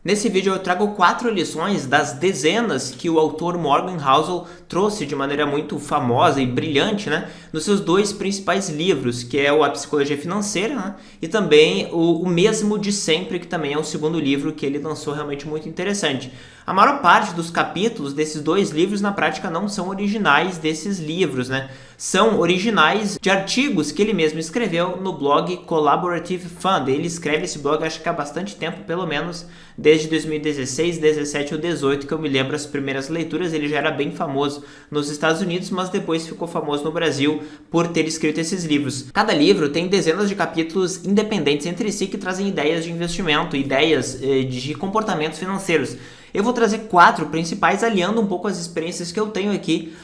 Nesse vídeo eu trago 4 lições das dezenas que o autor Morgan Housel trouxe de maneira muito famosa e brilhante, né, nos seus 2 principais livros, que é o A Psicologia Financeira, né, e também o Mesmo de Sempre, que também é o segundo livro que ele lançou, realmente muito interessante. A maior parte dos capítulos desses 2 livros, na prática, não são originais desses livros, né? São originais de artigos que ele mesmo escreveu no blog Collaborative Fund. Ele escreve esse blog, acho que há bastante tempo, pelo menos desde 2016, 17 ou 18, que eu me lembro as primeiras leituras. Ele já era bem famoso nos Estados Unidos, mas depois ficou famoso no Brasil por ter escrito esses livros. Cada livro tem dezenas de capítulos independentes entre si que trazem ideias de investimento, ideias de comportamentos financeiros. Eu vou trazer 4 principais, aliando um pouco as experiências que eu tenho aqui,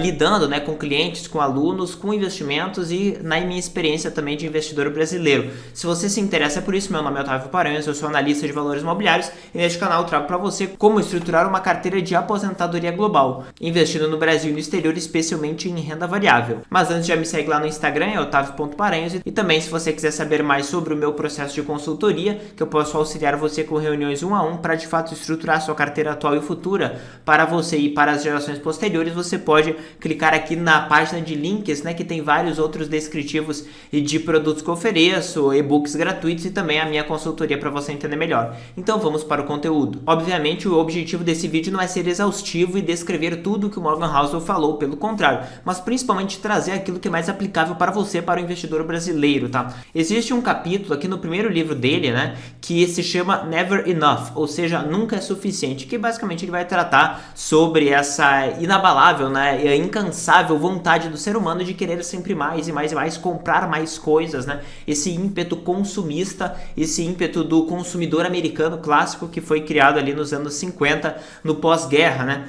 lidando, né, com clientes, com alunos, com investimentos e na minha experiência também de investidor brasileiro. Se você se interessa por isso, meu nome é Otávio Paranhos, eu sou analista de valores imobiliários e neste canal eu trago para você como estruturar uma carteira de aposentadoria global, investindo no Brasil e no exterior, especialmente em renda variável. Mas antes, já me segue lá no Instagram, é otavio.paranhos, e também, se você quiser saber mais sobre o meu processo de consultoria, que eu posso auxiliar você com reuniões 1 a 1 para de fato estruturar sua carteira atual e futura para você e para as gerações posteriores, você pode clicar aqui na página de links, né, que tem vários outros descritivos e de produtos que eu ofereço, e-books gratuitos e também a minha consultoria para você entender melhor. Então vamos para o conteúdo. Obviamente, o objetivo desse vídeo não é ser exaustivo e descrever tudo que o Morgan Housel falou, pelo contrário, mas principalmente trazer aquilo que é mais aplicável para você, para o investidor brasileiro, tá? Existe um capítulo aqui no primeiro livro dele, né, que se chama Never Enough, ou seja, nunca é suficiente, que basicamente ele vai tratar sobre essa inabalável, né, e incansável vontade do ser humano de querer sempre mais e mais e mais, comprar mais coisas, né, esse ímpeto consumista, esse ímpeto do consumidor americano clássico que foi criado ali nos anos 50, no pós-guerra, né,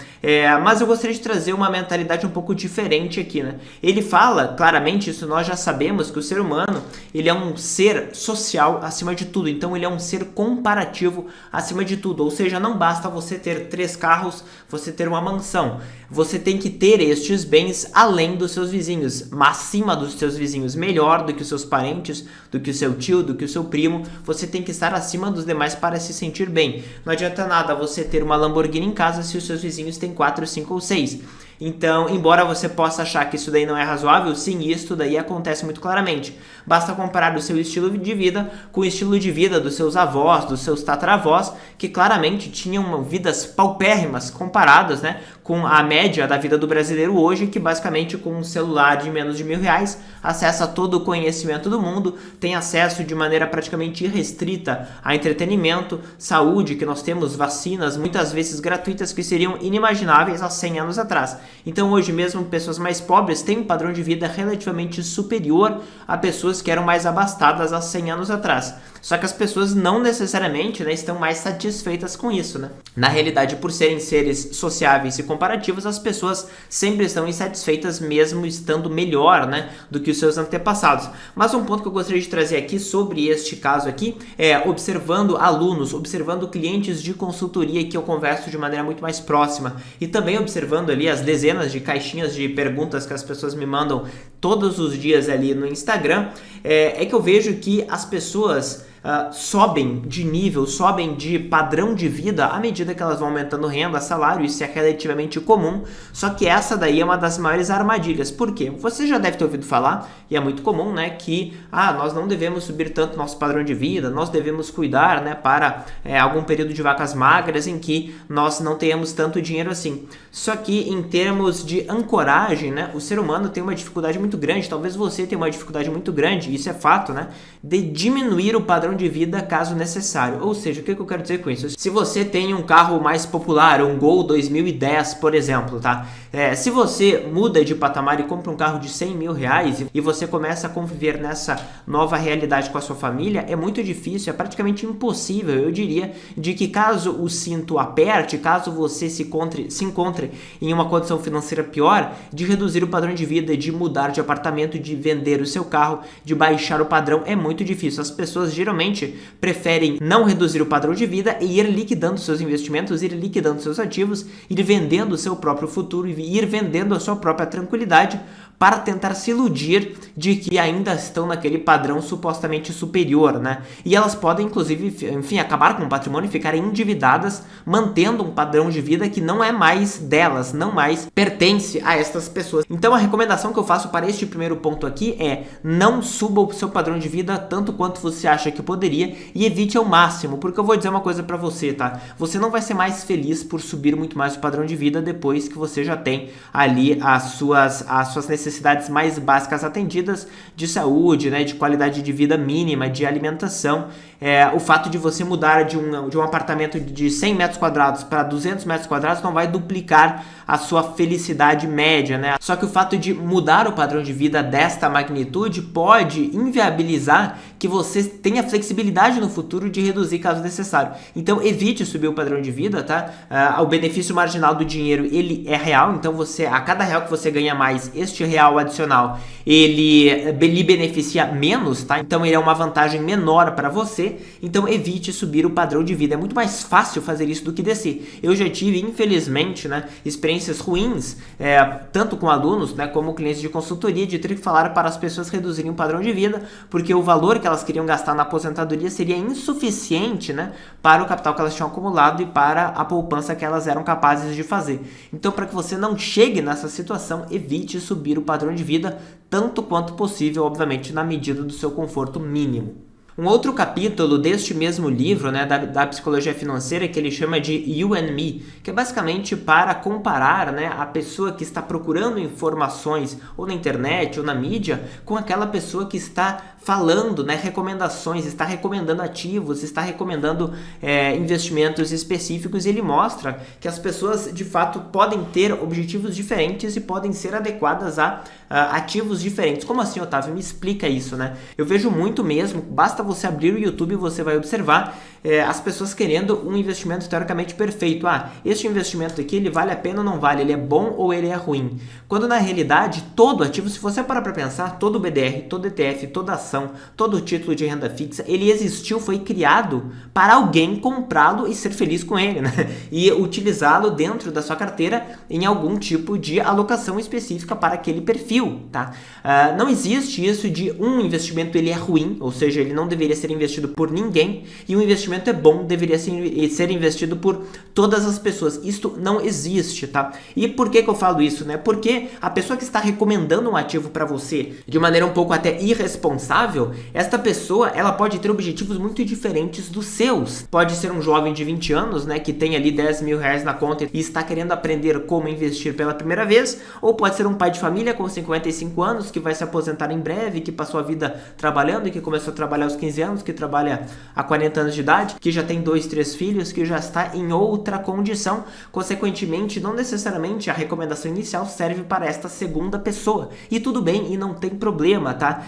mas eu gostaria de trazer uma mentalidade um pouco diferente aqui, né. Ele fala, claramente, isso nós já sabemos, que o ser humano, ele é um ser social acima de tudo, então ele é um ser comparativo acima de tudo, ou seja, não basta você ter 3 carros, você ter uma mansão. Você tem que ter estes bens além dos seus vizinhos, acima dos seus vizinhos, melhor do que os seus parentes, do que o seu tio, do que o seu primo. Você tem que estar acima dos demais para se sentir bem. Não adianta nada você ter uma Lamborghini em casa se os seus vizinhos têm 4, 5 ou 6. Então, embora você possa achar que isso daí não é razoável, sim, isso daí acontece muito claramente. Basta comparar o seu estilo de vida com o estilo de vida dos seus avós, dos seus tataravós, que claramente tinham vidas paupérrimas comparadas, né, com a média da vida do brasileiro hoje, que basicamente com um celular de menos de R$1.000 acessa todo o conhecimento do mundo, tem acesso de maneira praticamente irrestrita a entretenimento, saúde, que nós temos vacinas muitas vezes gratuitas que seriam inimagináveis há 100 anos atrás. Então hoje mesmo pessoas mais pobres têm um padrão de vida relativamente superior a pessoas que eram mais abastadas há 100 anos atrás. Só que as pessoas não necessariamente, né, estão mais satisfeitas com isso, né? Na realidade, por serem seres sociáveis e comparativos, as pessoas sempre estão insatisfeitas mesmo estando melhor, né, do que os seus antepassados. Mas um ponto que eu gostaria de trazer aqui sobre este caso aqui é observando alunos, observando clientes de consultoria que eu converso de maneira muito mais próxima e também observando ali as dezenas de caixinhas de perguntas que as pessoas me mandam todos os dias ali no Instagram, é que eu vejo que as pessoas sobem de nível, sobem de padrão de vida à medida que elas vão aumentando renda, salário, isso é relativamente comum, só que essa daí é uma das maiores armadilhas. Por quê? Você já deve ter ouvido falar, e é muito comum, né, que nós não devemos subir tanto nosso padrão de vida, nós devemos cuidar, né, para algum período de vacas magras em que nós não tenhamos tanto dinheiro assim. Só que em termos de ancoragem, né, o ser humano tem uma dificuldade muito grande, talvez você tenha uma dificuldade muito grande, isso é fato, né, de diminuir o padrão de vida caso necessário. Ou seja, o que eu quero dizer com isso? Se você tem um carro mais popular, um Gol 2010, por exemplo, tá? Se você muda de patamar e compra um carro de R$100.000 e você começa a conviver nessa nova realidade com a sua família, é muito difícil, é praticamente impossível, eu diria, de que caso o cinto aperte, caso você se encontre em uma condição financeira pior, de reduzir o padrão de vida, de mudar de apartamento, de vender o seu carro, de baixar o padrão, é muito difícil. As pessoas geralmente geralmente preferem não reduzir o padrão de vida e ir liquidando seus investimentos, ir liquidando seus ativos, ir vendendo o seu próprio futuro e ir vendendo a sua própria tranquilidade para tentar se iludir de que ainda estão naquele padrão supostamente superior, né? E elas podem, inclusive, enfim, acabar com o patrimônio e ficarem endividadas, mantendo um padrão de vida que não é mais delas, não mais pertence a estas pessoas. Então, a recomendação que eu faço para este primeiro ponto aqui é: não suba o seu padrão de vida tanto quanto você acha que poderia e evite ao máximo, porque eu vou dizer uma coisa para você, tá? Você não vai ser mais feliz por subir muito mais o padrão de vida depois que você já tem ali as suas necessidades mais básicas atendidas de saúde, né, de qualidade de vida mínima, de alimentação. O fato de você mudar de um apartamento de 100 metros quadrados para 200 metros quadrados não vai duplicar a sua felicidade média, né? Só que o fato de mudar o padrão de vida desta magnitude pode inviabilizar que você tenha flexibilidade no futuro de reduzir caso necessário. Então evite subir o padrão de vida, tá? O benefício marginal do dinheiro, ele é real, então a cada real que você ganha mais, este real adicional, ele lhe beneficia menos, tá? Então ele é uma vantagem menor para você, então evite subir o padrão de vida. É muito mais fácil fazer isso do que descer. Eu já tive, infelizmente, né, experiências ruins, tanto com alunos, né, como clientes de consultoria, de ter que falar para as pessoas reduzirem o padrão de vida, porque o valor que elas queriam gastar na aposentadoria seria insuficiente, né, para o capital que elas tinham acumulado e para a poupança que elas eram capazes de fazer. Então, para que você não chegue nessa situação, evite subir o padrão de vida tanto quanto possível, obviamente na medida do seu conforto mínimo. Um outro capítulo deste mesmo livro, né, da psicologia financeira, que ele chama de You and Me, que é basicamente para comparar, né, a pessoa que está procurando informações ou na internet ou na mídia com aquela pessoa que está falando, né, recomendações, está recomendando ativos, está recomendando investimentos específicos, e ele mostra que as pessoas de fato podem ter objetivos diferentes e podem ser adequadas a ativos diferentes. Como assim, Otávio? Me explica isso, né? Eu vejo muito mesmo, basta você abrir o YouTube e você vai observar as pessoas querendo um investimento teoricamente perfeito. Este investimento aqui, ele vale a pena ou não vale? Ele é bom ou ele é ruim? Quando na realidade, todo ativo, se você parar para pensar, todo BDR, todo ETF, toda ação, todo título de renda fixa, ele existiu, foi criado para alguém comprá-lo e ser feliz com ele, né? E utilizá-lo dentro da sua carteira em algum tipo de alocação específica para aquele perfil, tá? Não existe isso de um investimento ele é ruim, ou seja, ele não deveria ser investido por ninguém, e um investimento é bom, deveria ser investido por todas as pessoas. Isto não existe, tá? E por que eu falo isso, né? Porque a pessoa que está recomendando um ativo para você de maneira um pouco até irresponsável, esta pessoa, ela pode ter objetivos muito diferentes dos seus. Pode ser um jovem de 20 anos, né, que tem ali 10 mil reais na conta e está querendo aprender como investir pela primeira vez, ou pode ser um pai de família com 55 anos que vai se aposentar em breve, que passou a vida trabalhando e que começou a trabalhar aos 15 anos, que trabalha há 40 anos de idade, que já tem 2, 3 filhos, que já está em outra condição. Consequentemente, não necessariamente a recomendação inicial serve para esta segunda pessoa. E tudo bem, e não tem problema, tá?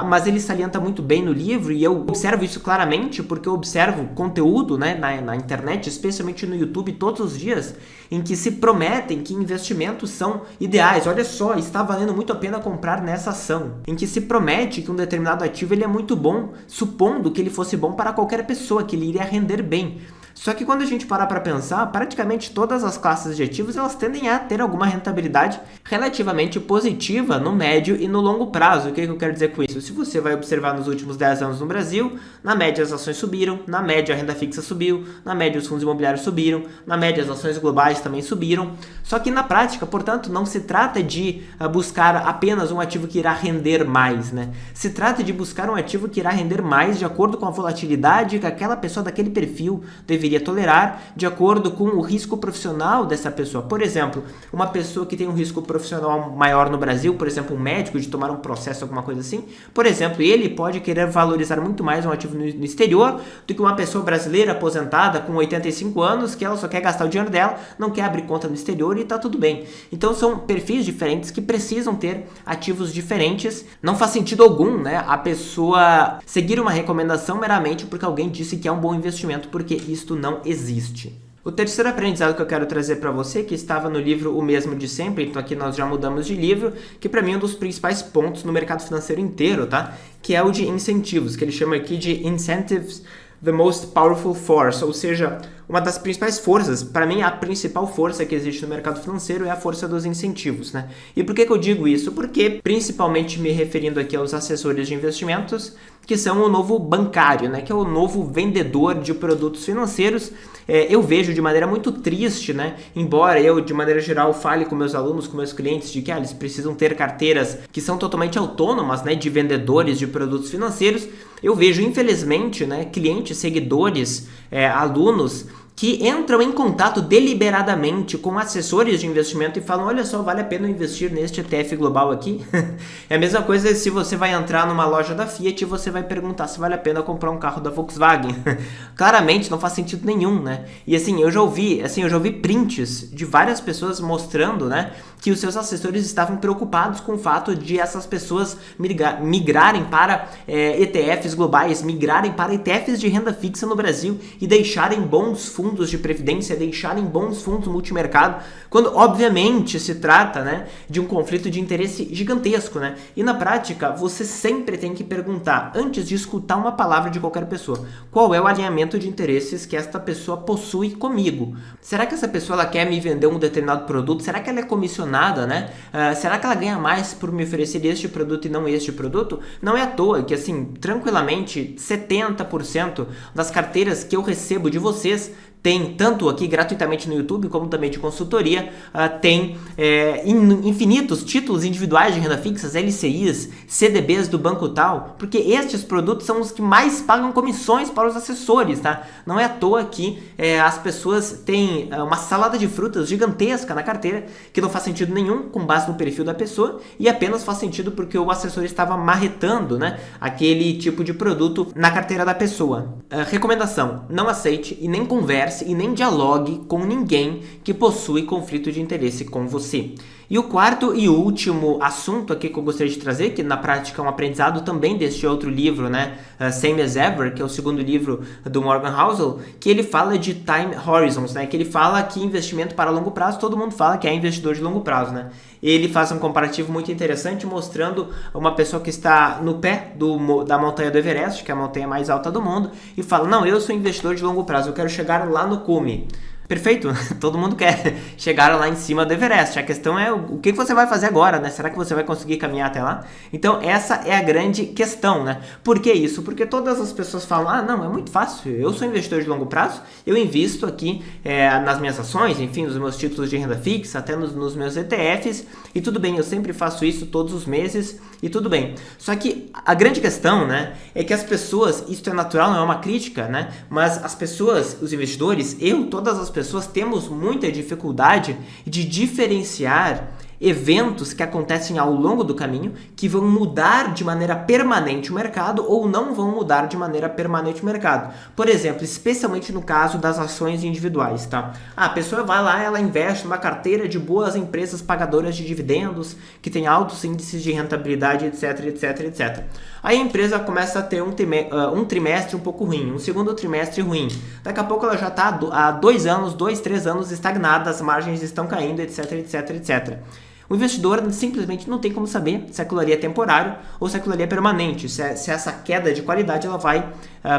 Mas ele salienta muito bem no livro, e eu observo isso claramente porque eu observo conteúdo, né, na internet, especialmente no YouTube, todos os dias, em que se prometem que investimentos são ideais. Olha só, está valendo muito a pena comprar nessa ação. Em que se promete que um determinado ativo ele é muito bom, supondo que ele fosse bom para qualquer pessoa, que ele iria render bem. Só que quando a gente parar para pensar, praticamente todas as classes de ativos elas tendem a ter alguma rentabilidade relativamente positiva no médio e no longo prazo. O que eu quero dizer com isso? Se você vai observar nos últimos 10 anos no Brasil, na média as ações subiram, na média a renda fixa subiu, na média os fundos imobiliários subiram, na média as ações globais também subiram. Só que na prática, portanto, não se trata de buscar apenas um ativo que irá render mais, né? Se trata de buscar um ativo que irá render mais de acordo com a volatilidade que aquela pessoa daquele perfil deveria tolerar, de acordo com o risco profissional dessa pessoa. Por exemplo, uma pessoa que tem um risco profissional maior no Brasil, por exemplo, um médico de tomar um processo, alguma coisa assim, por exemplo, ele pode querer valorizar muito mais um ativo no exterior do que uma pessoa brasileira aposentada com 85 anos, que ela só quer gastar o dinheiro dela, não quer abrir conta no exterior e tá tudo bem. Então são perfis diferentes que precisam ter ativos diferentes. Não faz sentido algum, né, a pessoa seguir uma recomendação meramente porque alguém disse que é um bom investimento, porque isto não existe. O terceiro aprendizado que eu quero trazer para você, que estava no livro O Mesmo de Sempre, então aqui nós já mudamos de livro, que para mim é um dos principais pontos no mercado financeiro inteiro, tá? Que é o de incentivos, que ele chama aqui de Incentives the Most Powerful Force, ou seja, uma das principais forças, para mim a principal força que existe no mercado financeiro é a força dos incentivos, né? E por que eu digo isso? Porque, principalmente me referindo aqui aos assessores de investimentos, que são o novo bancário, né? Que é o novo vendedor de produtos financeiros. Eu vejo de maneira muito triste, né? Embora eu, de maneira geral, fale com meus alunos, com meus clientes, de que eles precisam ter carteiras que são totalmente autônomas, né? De vendedores de produtos financeiros, eu vejo, infelizmente, né? Clientes, seguidores, alunos que entram em contato deliberadamente com assessores de investimento e falam, olha só, vale a pena investir neste ETF global aqui? É a mesma coisa se você vai entrar numa loja da Fiat e você vai perguntar se vale a pena comprar um carro da Volkswagen. Claramente não faz sentido nenhum, né? E assim, eu já ouvi prints de várias pessoas mostrando, né, que os seus assessores estavam preocupados com o fato de essas pessoas migrarem para ETFs globais, migrarem para ETFs de renda fixa no Brasil e deixarem bons fundos de previdência, deixarem bons fundos multimercado, quando obviamente se trata, né, de um conflito de interesse gigantesco, né? E na prática, você sempre tem que perguntar, antes de escutar uma palavra de qualquer pessoa, qual é o alinhamento de interesses que esta pessoa possui comigo? Será que essa pessoa ela quer me vender um determinado produto? Será que ela é comissionada, né? Será que ela ganha mais por me oferecer este produto e não este produto? Não é à toa que, assim, tranquilamente, 70% das carteiras que eu recebo de vocês tem, tanto aqui gratuitamente no YouTube, como também de consultoria, tem infinitos títulos individuais de renda fixas, LCIs, CDBs do banco tal, porque estes produtos são os que mais pagam comissões para os assessores, tá? Não é à toa que as pessoas têm uma salada de frutas gigantesca na carteira, que não faz sentido nenhum com base no perfil da pessoa, e apenas faz sentido porque o assessor estava marretando, né, aquele tipo de produto na carteira da pessoa. Recomendação, não aceite e nem converse e nem dialogue com ninguém que possui conflito de interesse com você. E o quarto e último assunto aqui que eu gostaria de trazer, que na prática é um aprendizado também deste outro livro, né, Same as Ever, que é o segundo livro do Morgan Housel, que ele fala de time horizons, né, que ele fala que investimento para longo prazo, todo mundo fala que é investidor de longo prazo, né. Ele faz um comparativo muito interessante mostrando uma pessoa que está no pé da montanha do Everest, que é a montanha mais alta do mundo, e fala, não, eu sou investidor de longo prazo, eu quero chegar lá no cume. Perfeito, todo mundo quer chegar lá em cima do Everest. A questão é o que você vai fazer agora, né? Será que você vai conseguir caminhar até lá? Então essa é a grande questão, né? Por que isso? Porque todas as pessoas falam, não, é muito fácil, eu sou investidor de longo prazo, eu invisto aqui nas minhas ações, enfim, nos meus títulos de renda fixa, até nos meus ETFs, e tudo bem, eu sempre faço isso todos os meses, e tudo bem. Só que a grande questão, né, é que as pessoas, isso é natural, não é uma crítica, né? Mas as pessoas, os investidores, todas as pessoas temos muita dificuldade de diferenciar eventos que acontecem ao longo do caminho que vão mudar de maneira permanente o mercado ou não vão mudar de maneira permanente o mercado. Por exemplo, especialmente no caso das ações individuais, tá? A pessoa vai lá, ela investe numa carteira de boas empresas pagadoras de dividendos, que tem altos índices de rentabilidade, etc, etc, etc. Aí a empresa começa a ter um trimestre um pouco ruim, um segundo trimestre ruim. Daqui a pouco ela já está há 2 anos, 2, 3 anos estagnada, as margens estão caindo, etc, etc, etc. O investidor simplesmente não tem como saber se aquilo ali é temporário ou se aquilo ali é permanente, se essa queda de qualidade ela vai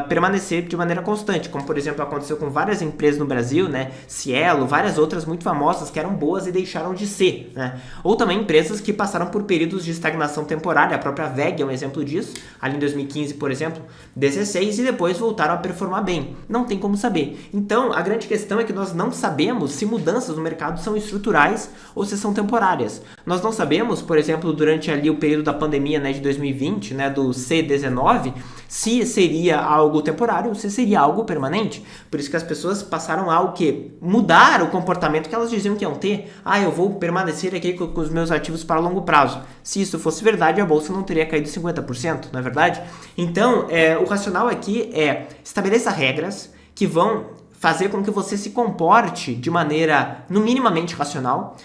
permanecer de maneira constante, como por exemplo aconteceu com várias empresas no Brasil, né, Cielo, várias outras muito famosas que eram boas e deixaram de ser, né? Ou também empresas que passaram por períodos de estagnação temporária, a própria VEG é um exemplo disso, ali em 2015, por exemplo, 16, e depois voltaram a performar bem. Não tem como saber. Então, a grande questão é que nós não sabemos se mudanças no mercado são estruturais ou se são temporárias. Nós não sabemos, por exemplo, durante ali o período da pandemia, né, de 2020, né, do C19, se seria algo temporário ou se seria algo permanente. Por isso que as pessoas passaram a mudar o comportamento que elas diziam que iam ter. Eu vou permanecer aqui com os meus ativos para longo prazo. Se isso fosse verdade, a bolsa não teria caído 50%, não é verdade? Então, o racional aqui é estabeleça regras que vão fazer com que você se comporte de maneira, no minimamente racional,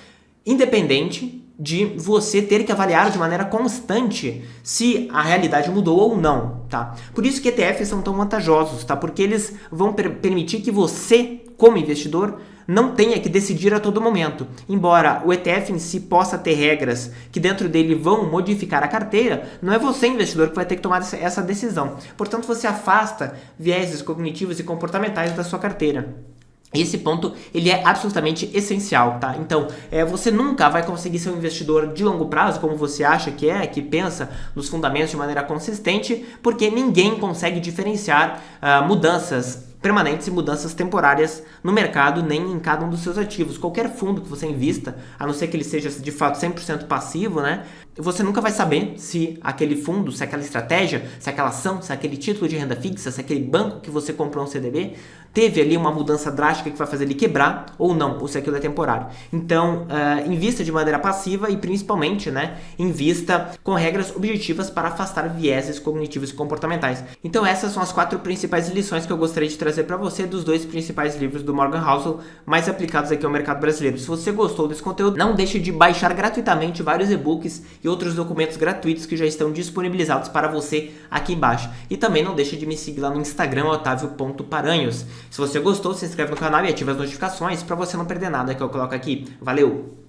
independente de você ter que avaliar de maneira constante se a realidade mudou ou não, tá? Por isso que ETFs são tão vantajosos, tá? Porque eles vão permitir que você como investidor, não tenha que decidir a todo momento. Embora o ETF em si possa ter regras que dentro dele vão modificar a carteira, não é você, investidor, que vai ter que tomar essa decisão. Portanto, você afasta vieses cognitivos e comportamentais da sua carteira. Esse ponto, ele é absolutamente essencial, tá? Então, você nunca vai conseguir ser um investidor de longo prazo, como você acha que pensa nos fundamentos de maneira consistente, porque ninguém consegue diferenciar mudanças permanentes e mudanças temporárias no mercado, nem em cada um dos seus ativos. Qualquer fundo que você invista, a não ser que ele seja de fato 100% passivo, né? Você nunca vai saber se aquele fundo, se aquela estratégia, se aquela ação, se aquele título de renda fixa, se aquele banco que você comprou um CDB, teve ali uma mudança drástica que vai fazer ele quebrar ou não, ou se aquilo é temporário. Então, invista de maneira passiva e principalmente, né, invista com regras objetivas para afastar vieses cognitivos e comportamentais. Então, essas são as 4 principais lições que eu gostaria de trazer para você dos 2 principais livros do Morgan Housel, mais aplicados aqui ao mercado brasileiro. Se você gostou desse conteúdo, não deixe de baixar gratuitamente vários e-books e outros documentos gratuitos que já estão disponibilizados para você aqui embaixo. E também não deixe de me seguir lá no Instagram, otavio.paranhos. Se você gostou, se inscreve no canal e ativa as notificações para você não perder nada que eu coloco aqui. Valeu!